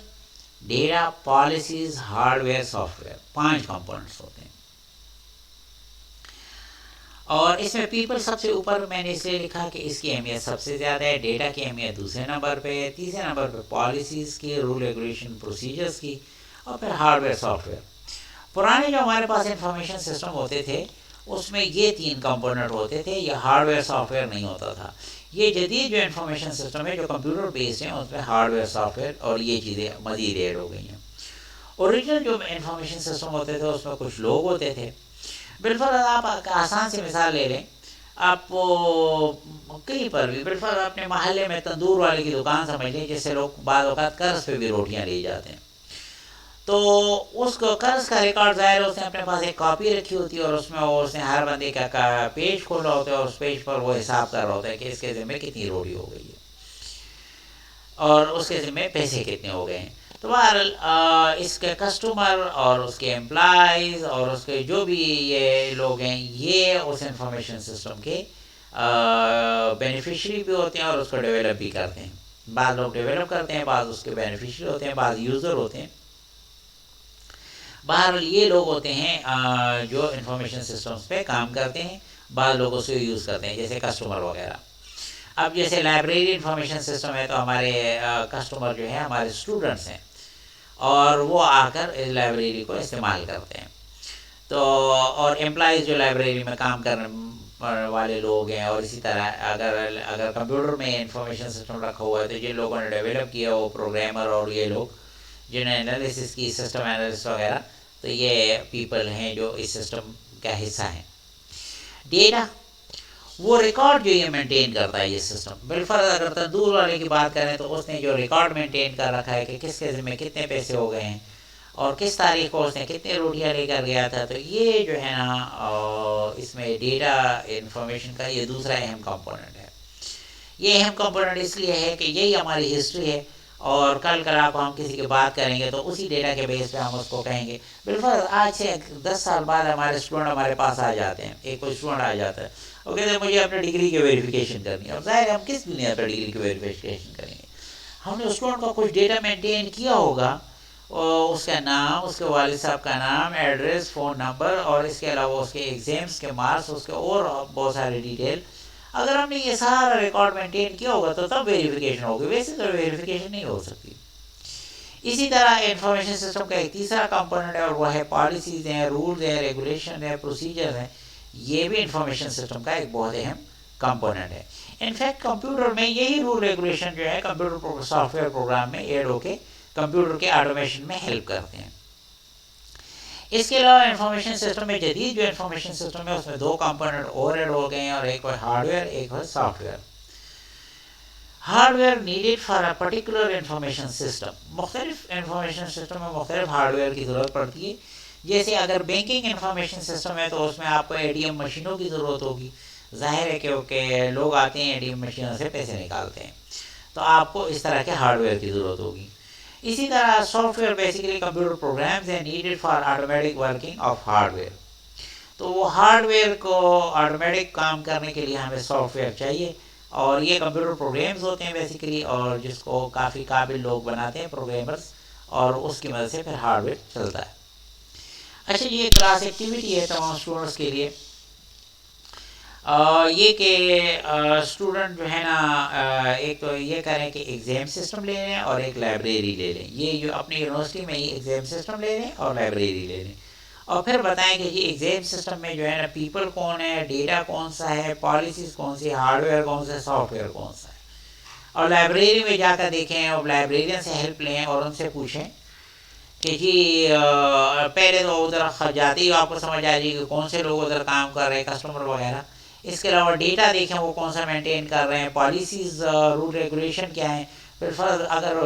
data, policies, hard where, soft where, 5 components ہوتے ہیں. اور اس میں پیپل سب سے اوپر میں نے اس لیے لکھا کہ اس کی اہمیت سب سے زیادہ ہے. ڈیٹا کی اہمیت دوسرے نمبر پہ ہے. تیسرے نمبر پہ پالیسیز کی, رول ریگولیشن, پروسیجرز کی, اور پھر ہارڈ ویئر, سافٹ ویئر. پرانے جو ہمارے پاس انفارمیشن سسٹم ہوتے تھے اس میں یہ 3 کمپوننٹ ہوتے تھے, یہ ہارڈ ویئر سافٹ ویئر نہیں ہوتا تھا. یہ جدید جو انفارمیشن سسٹم ہے جو کمپیوٹر بیسڈ ہیں اس میں ہارڈ ویئر, سافٹ ویئر اور یہ چیزیں مزید ایڈ ہو گئی ہیں. اوریجنل جو انفارمیشن سسٹم ہوتے تھے اس میں کچھ لوگ ہوتے تھے. بالفرض آپ آسان سی مثال لے لیں, آپ کہیں پر بھی بالفرض اپنے محلے میں تندور والے کی دکان سمجھ لیں, جس سے لوگ بعض اوقات قرض پہ بھی روٹیاں لے جاتے ہیں. تو اس کو قرض کا ریکارڈ ظاہر اس نے اپنے پاس ایک کاپی رکھی ہوتی ہے اور اس میں وہ اس نے ہر بندے کا پیج کھولا ہوتا ہے اور اس پیج پر وہ حساب کر رہا ہوتا ہے کہ اس کے ذمہ کتنی روٹی ہو گئی ہے اور اس کے ذمہ پیسے کتنے ہو گئے ہیں. تو بہرحال اس کے کسٹمر اور اس کے امپلائیز اور اس کے جو بھی یہ لوگ ہیں یہ اس انفارمیشن سسٹم کے بینیفیشری بھی ہوتے ہیں اور اس کو ڈیولپ بھی کرتے ہیں. بعض لوگ ڈیولپ کرتے ہیں, بعض اس کے بینیفیشری ہوتے ہیں, بعض یوزر ہوتے ہیں. بہرحال یہ لوگ ہوتے ہیں جو انفارمیشن سسٹمز پہ کام کرتے ہیں. بعض لوگ اس کو یوز کرتے ہیں جیسے کسٹمر وغیرہ. اب جیسے لائبریری انفارمیشن سسٹم ہے تو ہمارے کسٹمر جو ہیں ہمارے اسٹوڈنٹس ہیں اور وہ آ کر اس لائبریری کو استعمال کرتے ہیں. تو اور امپلائیز جو لائبریری میں کام کرنے والے لوگ ہیں, اور اسی طرح اگر کمپیوٹر میں انفارمیشن سسٹم رکھا ہوا ہے تو جن لوگوں نے ڈیولپ کیا وہ پروگرامر اور یہ لوگ جنہوں نے انالیسس کی, سسٹم انالسٹ وغیرہ, تو یہ پیپل ہیں جو اس سسٹم کا حصہ ہیں. ڈیٹا وہ ریکارڈ جو یہ مینٹین کرتا ہے یہ سسٹم. بالفرض اگر تندور والے کی بات کریں تو اس نے جو ریکارڈ مینٹین کر رکھا ہے کہ کس کے ذمہ کتنے پیسے ہو گئے ہیں اور کس تاریخ کو اس نے کتنے روٹیاں لے کر گیا تھا, تو یہ جو ہے نا اس میں ڈیٹا انفارمیشن کا یہ دوسرا اہم کمپوننٹ ہے. یہ اہم کمپوننٹ اس لیے ہے کہ یہی ہماری ہسٹری ہے اور کل کو ہم کسی کی بات کریں گے تو اسی ڈیٹا کے بیس پہ ہم اس کو کہیں گے. بالفرض آج سے 10 سال بعد ہمارے اسٹوڈنٹ ہمارے پاس آ جاتے ہیں, ایک کوئی اسٹوڈنٹ آ جاتا ہے وہ کہتے ہیں مجھے اپنے ڈگری کی ویریفیکیشن کرنی ہے. اور ظاہر ہم کس دنیا پر ڈگری کی ویریفیکیشن کریں گے؟ ہم نے اسٹوڈنٹ کا کچھ ڈیٹا مینٹین کیا ہوگا, اس کا نام, اس کے والد صاحب کا نام, ایڈریس, فون نمبر, اور اس کے علاوہ اس کے ایگزامس کے مارکس, اس کے اور بہت سارے ڈیٹیل. اگر ہم نے یہ سارا ریکارڈ مینٹین کیا ہوگا تو تب ویریفیکیشن ہوگی, ویسے تو ویریفیکیشن نہیں ہو سکتی. اسی طرح انفارمیشن سسٹم کا ایک تیسرا کمپوننٹ ہے اور وہ ہے پالیسیز ہیں, رولز ہیں, ریگولیشن ہے, پروسیجر ہیں. یہ بھی انفارمیشن سسٹم کا ایک بہت اہم کمپوننٹ ہے. انفیکٹ کمپیوٹر میں یہی رول ریگولیشن جو ہے کمپیوٹر سافٹ ویئر پروگرام میں ایڈ ہو کے کمپیوٹر کے آٹومیشن میں ہیلپ کرتے ہیں. اس کے علاوہ انفارمیشن سسٹم میں جدید جو انفارمیشن سسٹم ہے اس میں 2 کمپوننٹ اور ایڈ ہو گئے ہیں, اور ایک ہے ہارڈ ویئر, ایک ہے soft where. Hard where needed for a particular information system. مختلف انفارمیشن سسٹم میں مختلف ہارڈ ویئر کی ضرورت پڑتی ہے. جیسے اگر بینکنگ انفارمیشن سسٹم ہے تو اس میں آپ کو ATM مشینوں کی ضرورت ہوگی. ظاہر ہے کہ لوگ آتے ہیں ATM مشینوں سے پیسے نکالتے ہیں, تو آپ کو اس طرح کے ہارڈ ویئر کی ضرورت ہوگی. اسی طرح software basically computer programs ہیں needed for automatic working of hardware. تو وہ ہارڈ ویئر کو آٹومیٹک کام کرنے کے لیے ہمیں سافٹ ویئر چاہیے, اور یہ کمپیوٹر پروگرامز ہوتے ہیں بیسیکلی, اور جس کو کافی قابل لوگ بناتے ہیں پروگرامرز, اور اس کی مدد سے پھر ہارڈ ویئر چلتا ہے. اچھا یہ کلاس ایکٹیویٹی ہے تمام اسٹوڈنٹس کے لیے, یہ کہ اسٹوڈنٹ جو ہے نا ایک تو یہ کریں کہ ایگزام سسٹم لے لیں اور ایک لائبریری لے لیں. یہ جو اپنی یونیورسٹی میں ہی ایگزام سسٹم لے لیں اور لائبریری لے لیں, اور پھر بتائیں کہ یہ ایگزام سسٹم میں جو ہے نا پیپل کون ہے, ڈیٹا کون سا ہے, پالیسیز کون سی, ہارڈ ویئر کون سا ہے, سافٹ ویئر کون سا ہے. اور لائبریری میں جا کر دیکھیں اور لائبریرین سے ہیلپ لیں اور ان سے پوچھیں کہ جی پہلے تو ادھر جاتے ہی آپ کو سمجھ آ جائے گی کہ کون سے لوگ ادھر کام کر رہے ہیں, کسٹمر وغیرہ. اس کے علاوہ ڈیٹا دیکھیں وہ کون سا مینٹین کر رہے ہیں, پالیسیز, رول ریگولیشن کیا ہیں. پھر فرض اگر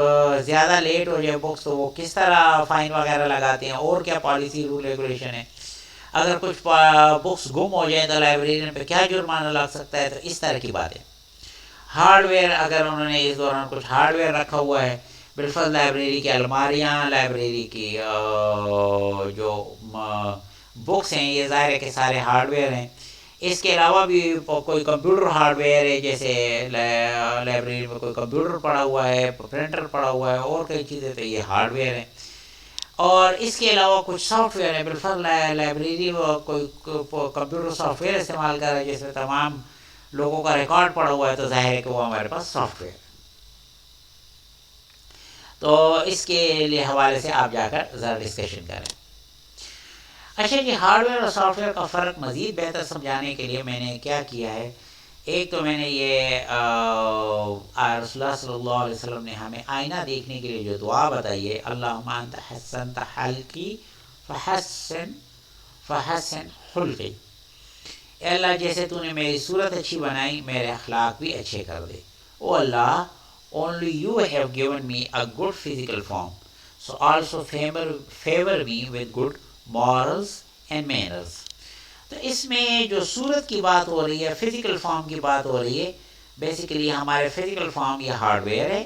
زیادہ لیٹ ہو جائے بکس تو وہ کس طرح فائن وغیرہ لگاتے ہیں, اور کیا پالیسی رول ریگولیشن ہے. اگر کچھ بکس گم ہو جائیں تو لائبریرین پہ کیا جرمانہ لگ سکتا ہے. تو اس طرح کی باتیں ہارڈ ویئر اگر انہوں نے اس دوران کچھ ہارڈ ویئر رکھا ہوا ہے، بالفرض لائبریری کی الماریاں، لائبریری کی جو بکس ہیں، یہ ظاہر ہے کہ سارے ہارڈ ویئر ہیں. اس کے علاوہ بھی کوئی کمپیوٹر ہارڈ ویئر ہے، جیسے لائبریری میں کوئی کمپیوٹر پڑا ہوا ہے، پرنٹر پڑا ہوا ہے، اور کئی چیزیں، تو یہ ہارڈ ویئر ہیں. اور اس کے علاوہ کچھ سافٹ ویئر ہے، بالفرض لائبریری کوئی کمپیوٹر سافٹ ویئر استعمال کر رہا ہے جس میں تمام لوگوں کا ریکارڈ پڑا ہوا ہے، تو ظاہر ہے کہ وہ ہمارے پاس سافٹ ویئر. تو اس کے لیے حوالے سے آپ جا کر ذرا ڈسکشن کریں. اچھا جی، ہارڈ ویئر اور سافٹ ویئر کا فرق مزید بہتر سمجھانے کے لیے میں نے کیا کیا ہے، ایک تو میں نے یہ رسول اللہ صلی اللہ علیہ وسلم نے ہمیں آئینہ دیکھنے کے لیے جو دعا بتائی ہے، اللہم انت حسنت خلقی فحسن خلقی، اے اللہ جیسے تو نے میری صورت اچھی بنائی، میرے اخلاق بھی اچھے کر دے. او اللہ، only you have given me a good physical form, so also favor me with good morals and manners. تو اس میں جو صورت کی بات ہو رہی ہے، فزیکل فارم کی بات ہو رہی ہے، بیسیکلی ہمارے فزیکل فارم یہ ہارڈ ویئر ہے،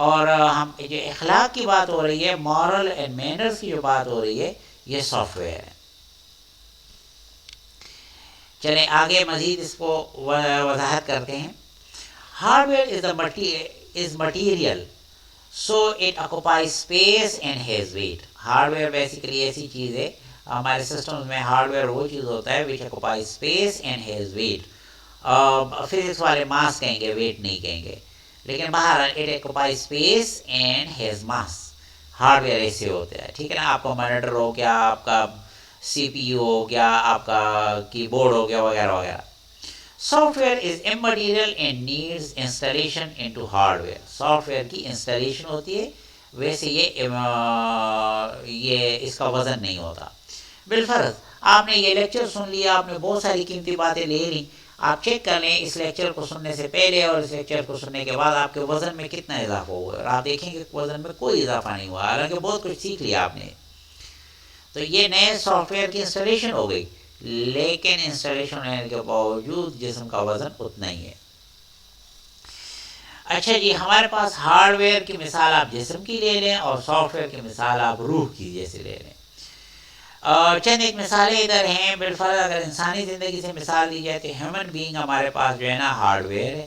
اور ہم جو اخلاق کی بات ہو رہی ہے، مورل اینڈ مینرز کی جو بات ہو رہی ہے، یہ سافٹ ویئر ہے. چلیں آگے مزید اس کو وضاحت کرتے ہیں. Hard where is material so it occupy space and has wait. Hard where basically ایسی چیز ہے، ہمارے سسٹمز میں ہارڈ ویئر وہ چیز ہوتا ہے which occupy space and has weight. Physics والے ماس کہیں گے، ویٹ نہیں کہیں گے، لیکن باہر it occupy space and has mass. Hard where ایسے ہوتے ہیں، ٹھیک ہے نا. آپ کا مانیٹر ہو گیا، آپ کا سی پی یو ہو گیا، آپ کا کی بورڈ ہو گیا، وغیرہ وغیرہ. Soft where is immaterial and needs installation into hard where. Soft where کی انسٹالیشن ہوتی ہے، ویسے یہ اس کا وزن نہیں ہوتا. بالفرض آپ نے یہ لیکچر سن لیا، آپ نے بہت ساری قیمتی باتیں لے لیں، آپ چیک کر لیں اس لیکچر کو سننے سے پہلے اور اس لیکچر کو سننے کے بعد آپ کے وزن میں کتنا اضافہ ہوا ہے، اور آپ دیکھیں کہ وزن میں کوئی اضافہ نہیں ہوا، حالانکہ بہت کچھ سیکھ لیا آپ نے. تو یہ نئے سافٹ ویئر کی انسٹالیشن ہو گئی، لیکن انسٹالیشن ہونے کے باوجود جسم کا وزن اتنا ہی ہے. اچھا جی، ہمارے پاس ہارڈ ویئر کی مثال آپ جسم کی لے لیں، اور سافٹ ویئر کی مثال آپ روح کی جیسے لے لیں. چند ایک مثالیں ادھر ہیں. بالفرض اگر انسانی زندگی سے مثال دی جائے تو ہیومن بینگ ہمارے پاس جو ہے نا ہارڈ ویئر ہے،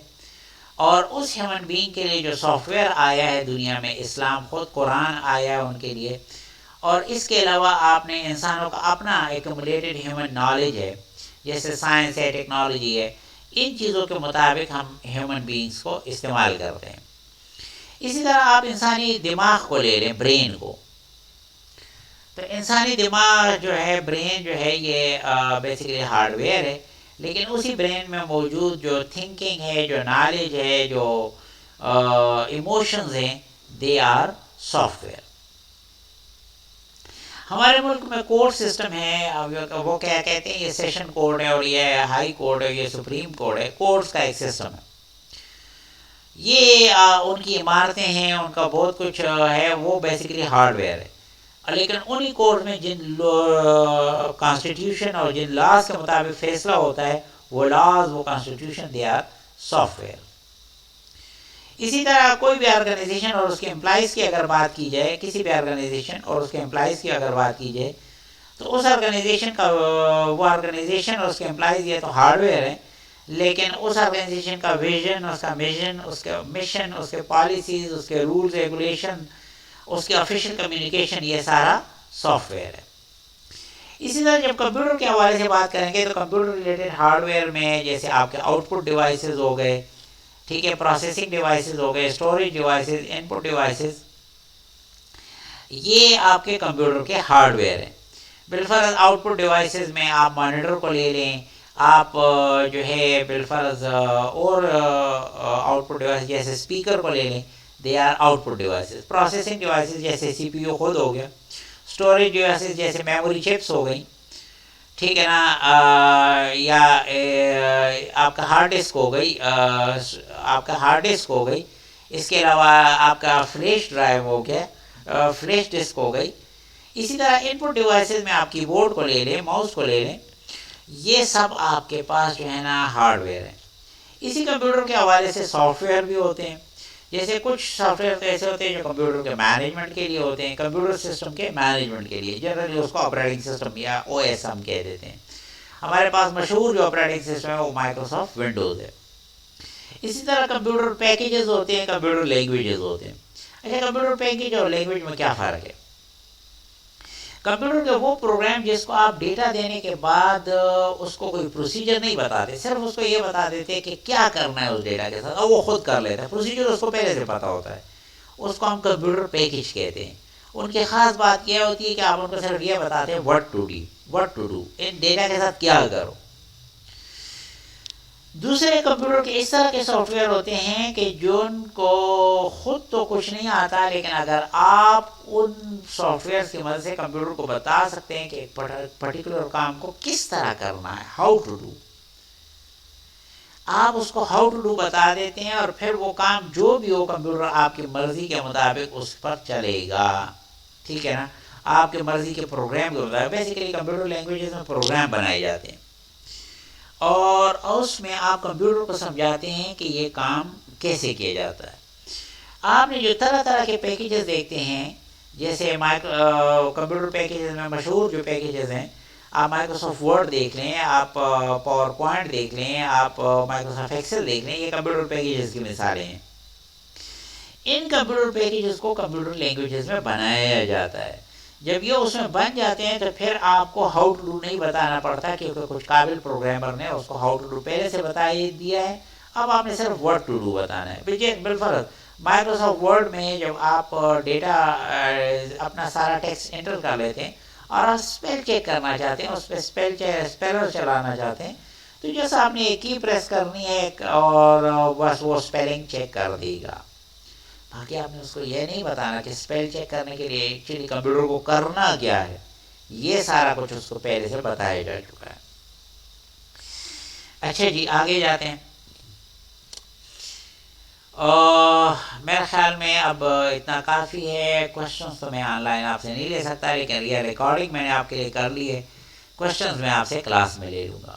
اور اس ہیومن بینگ کے لیے جو سافٹ ویئر آیا ہے دنیا میں، اسلام خود قرآن آیا ہے ان کے لیے. اور اس کے علاوہ آپ نے انسانوں کا اپنا ایکومولیٹڈ ہیومن نالج ہے، جیسے سائنس ہے، ٹیکنالوجی ہے، ان چیزوں کے مطابق ہم ہیومن بینگز کو استعمال کرتے ہیں. اسی طرح آپ انسانی دماغ کو لے لیں، برین کو. تو انسانی دماغ جو ہے، برین جو ہے، یہ بیسیکلی ہارڈ ویئر ہے، لیکن اسی برین میں موجود جو تھنکنگ ہے، جو نالج ہے، جو ایموشنز ہیں، دے آر سافٹ ویئر. ہمارے ملک میں کورٹ سسٹم ہے، وہ کیا کہتے ہیں، یہ سیشن کورٹ ہے، اور یہ ہائی کورٹ ہے، یہ سپریم کورٹ ہے. کورٹس کا ایک سسٹم ہے، یہ ان کی عمارتیں ہیں، ان کا بہت کچھ ہے، وہ بیسیکلی ہارڈ ویئر ہے. لیکن انہی کورٹ میں جن کانسٹیٹیوشن اور جن لاز کے مطابق فیصلہ ہوتا ہے، وہ لاز، وہ constitution, they are software. اسی طرح کوئی بھی آرگنائزیشن اور اس کے امپلائیز کی اگر بات کی جائے، کسی بھی آرگنائزیشن اور اس کے امپلائیز کی اگر بات کی جائے، تو اس آرگنائزیشن کا، وہ آرگنائزیشن اور اس کے امپلائیز یہ تو ہارڈ ویئر ہیں، لیکن اس آرگنائزیشن کا ویژن، اس کا مشن، اس کا مشن، اس کے پالیسیز، اس کے رولز ریگولیشن، اس کے آفیشیل کمیونیکیشن، یہ سارا سافٹ ویئر ہے. اسی طرح جب کمپیوٹر کے حوالے سے بات کریں گے تو کمپیوٹر ریلیٹڈ ہارڈ ویئر میں جیسے آپ کے آؤٹ پٹ ڈیوائسز ہو گئے، ٹھیک ہے، پروسیسنگ ڈیوائسز ہو گئے، اسٹوریج ڈیوائسز، ان پٹ ڈیوائسز، یہ آپ کے کمپیوٹر کے ہارڈ ویئر ہیں. بالفرض آؤٹ پٹ ڈیوائسز میں آپ مانیٹر کو لے لیں، آپ جو ہے بالفرض اور آؤٹ پٹ ڈیوائس جیسے اسپیکر کو لے لیں، they are output devices. Processing devices جیسے سی پی یو خود ہو گیا، اسٹوریج ڈیوائسز جیسے میموری چپس ہو گئی، ٹھیک ہے نا، یا آپ کا ہارڈ ڈسک ہو گئی، آپ کا ہارڈ ڈسک ہو گئی. اس کے علاوہ آپ کا فلیش ڈرائیو ہو گیا، فلیش ڈسک ہو گئی. اسی طرح ان پٹ ڈیوائسز میں آپ کی بورڈ کو لے لیں، ماؤس کو لے لیں، یہ سب آپ کے پاس جو ہے نا ہارڈ ویئر ہے. اسی کمپیوٹر کے حوالے سے سافٹ ویئر بھی ہوتے ہیں، جیسے کچھ سافٹ ویئر ایسے ہوتے ہیں جو کمپیوٹر کے مینجمنٹ کے لیے ہوتے ہیں، کمپیوٹر سسٹم کے مینجمنٹ کے لیے، جنرلی اس کو آپریٹنگ سسٹم یا او ایس ہم کہہ دیتے ہیں۔ ہمارے پاس مشہور جو آپریٹنگ سسٹم ہے وہ مائکروسافٹ ونڈوز ہے۔ اسی طرح کمپیوٹر پیکیجز ہوتے ہیں، کمپیوٹر لینگویجز ہوتے ہیں۔ اچھا، کمپیوٹر پیکیج اور لینگویج میں کیا فرق ہے؟ کمپیوٹر کے وہ پروگرام جس کو آپ ڈیٹا دینے کے بعد اس کو کوئی پروسیجر نہیں بتاتے، صرف اس کو یہ بتا دیتے کہ کیا کرنا ہے اس ڈیٹا کے ساتھ، اور وہ خود کر لیتا ہے، پروسیجر اس کو پہلے سے پتہ ہوتا ہے، اس کو ہم کمپیوٹر پیکیج کہتے ہیں۔ ان کی خاص بات یہ ہوتی ہے کہ آپ ان کو صرف یہ بتاتے ہیں واٹ ٹو ڈو، ان ڈیٹا کے ساتھ کیا کرو۔ دوسرے کمپیوٹر کے اس طرح کے سافٹ ویئر ہوتے ہیں کہ جن کو خود تو کچھ نہیں آتا، لیکن اگر آپ ان سافٹ ویئر کی مدد سے کمپیوٹر کو بتا سکتے ہیں کہ ایک پرٹیکولر کام کو کس طرح کرنا ہے، ہاؤ ٹو ڈو، آپ اس کو ہاؤ ٹو ڈو بتا دیتے ہیں، اور پھر وہ کام جو بھی ہو کمپیوٹر آپ کی مرضی کے مطابق اس پر چلے گا، ٹھیک ہے نا، آپ کی مرضی کے پروگرام کے مطابق۔ بیسیکلی کمپیوٹر لینگویجز میں پروگرام بنائے جاتے ہیں، اور اس میں آپ کمپیوٹر کو سمجھاتے ہیں کہ یہ کام کیسے کیا جاتا ہے۔ آپ نے جو طرح طرح کے پیکیجز دیکھتے ہیں، جیسے کمپیوٹر پیکیجز میں مشہور جو پیکیجز ہیں، آپ مائکروسافٹ ورڈ دیکھ لیں، آپ پاور پوائنٹ دیکھ لیں، آپ مائکروسافٹ ایکسل دیکھ لیں، یہ کمپیوٹر پیکیجز کی مثالیں ہیں۔ ان کمپیوٹر پیکیجز کو کمپیوٹر لینگویجز میں بنایا جاتا ہے۔ جب یہ اس میں بن جاتے ہیں تو پھر آپ کو ہاؤ ٹو ڈو نہیں بتانا پڑتا، کیونکہ کچھ قابل پروگرامر نے اس کو ہاؤ ٹو ڈو پہلے سے بتا ہی دیا ہے، اب آپ نے صرف واٹ ٹو ڈو بتانا ہے۔ بالفرض مائکروسافٹ ورڈ میں جب آپ ڈیٹا اپنا سارا ٹیکسٹ انٹر کر لیتے ہیں اور آپ اسپیل چیک کرنا چاہتے ہیں، اس پہ اسپیلر چلانا چاہتے ہیں، تو جیسا آپ نے ایک کی پریس کرنی ہے اور بس وہ اسپیلنگ چیک کر دے گا۔ باقی آپ نے اس کو یہ نہیں بتانا کہ اسپیل چیک کرنے کے لیے ایکچولی کمپیوٹر کو کرنا کیا ہے، یہ سارا کچھ اس کو پہلے سے بتایا جا چکا ہے۔ اچھا جی، آگے جاتے ہیں۔ میرے خیال میں اب اتنا کافی ہے، کوشچنس تو میں آن لائن آپ سے نہیں لے سکتا، لیکن یہ ریکارڈنگ میں نے آپ کے لیے کر لی ہے، کوشچنس میں آپ سے کلاس میں لے لوں گا۔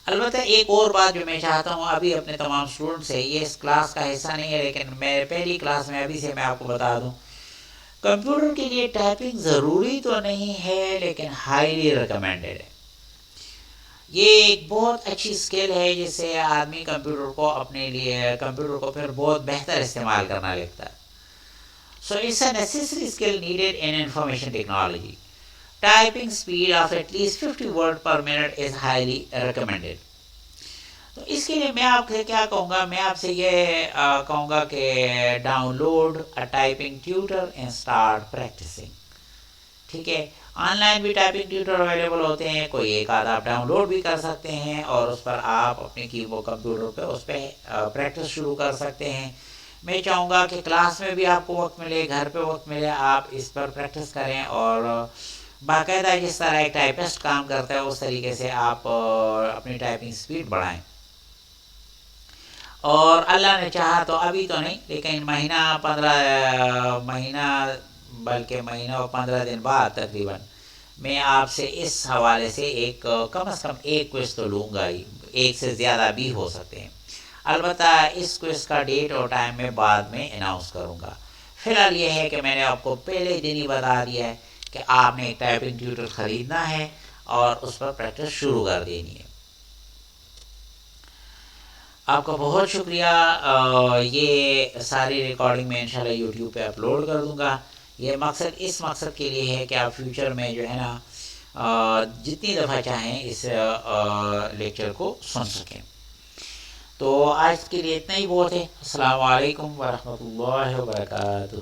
البتہ ایک اور بات جو میں چاہتا ہوں ابھی اپنے تمام اسٹوڈنٹ سے، یہ اس کلاس کا حصہ نہیں ہے لیکن میرے پہلی کلاس میں ابھی سے میں آپ کو بتا دوں، کمپیوٹر کے لیے ٹائپنگ ضروری تو نہیں ہے لیکن ہائیلی ریکمینڈیڈ ہے۔ یہ ایک بہت اچھی اسکل ہے جس سے آدمی کمپیوٹر کو اپنے لیے، کمپیوٹر کو پھر بہت بہتر استعمال کرنا لگتا ہے۔ So it's a necessary skill needed in information technology. Typing speed of at least 50 word per minute is highly recommended. تو اس کے لیے میں آپ سے کیا کہوں گا، میں آپ سے یہ کہوں گا کہ download a typing tutor and start practising. ٹھیک ہے، آن لائن بھی ٹائپنگ ٹیوٹر اویلیبل ہوتے ہیں، کوئی ایک آدھ آپ ڈاؤن لوڈ بھی کر سکتے ہیں اور اس پر آپ اپنے کیبورڈ کمپیوٹر پہ اس پہ پریکٹس شروع کر سکتے ہیں۔ میں چاہوں گا کہ کلاس میں بھی آپ کو وقت ملے، گھر پہ وقت ملے، آپ اس پر پریکٹس کریں، اور باقاعدہ جس طرح ایک ٹائپسٹ کام کرتا ہے اس طریقے سے آپ اپنی ٹائپنگ سپیڈ بڑھائیں۔ اور اللہ نے چاہا تو ابھی تو نہیں، لیکن مہینہ اور 15 دن بعد تقریباً میں آپ سے اس حوالے سے ایک کم از کم ایک کوئز تو لوں گا ہی، ایک سے زیادہ بھی ہو سکتے ہیں۔ البتہ اس کوئز کا ڈیٹ اور ٹائم میں بعد میں اناؤنس کروں گا۔ فی الحال یہ ہے کہ میں نے آپ کو پہلے دن ہی بتا دیا ہے کہ آپ نے ایک ٹائپنگ ٹیوٹر خریدنا ہے اور اس پر پریکٹس شروع کر دینی ہے۔ آپ کا بہت شکریہ۔ یہ ساری ریکارڈنگ میں انشاءاللہ یوٹیوب پہ اپلوڈ کر دوں گا۔ یہ اس مقصد کے لیے ہے کہ آپ فیوچر میں جو ہے نا جتنی دفعہ چاہیں اس لیکچر کو سن سکیں۔ تو آج کے لیے اتنا ہی بہت ہے۔ السلام علیکم ورحمۃ اللہ وبرکاتہ۔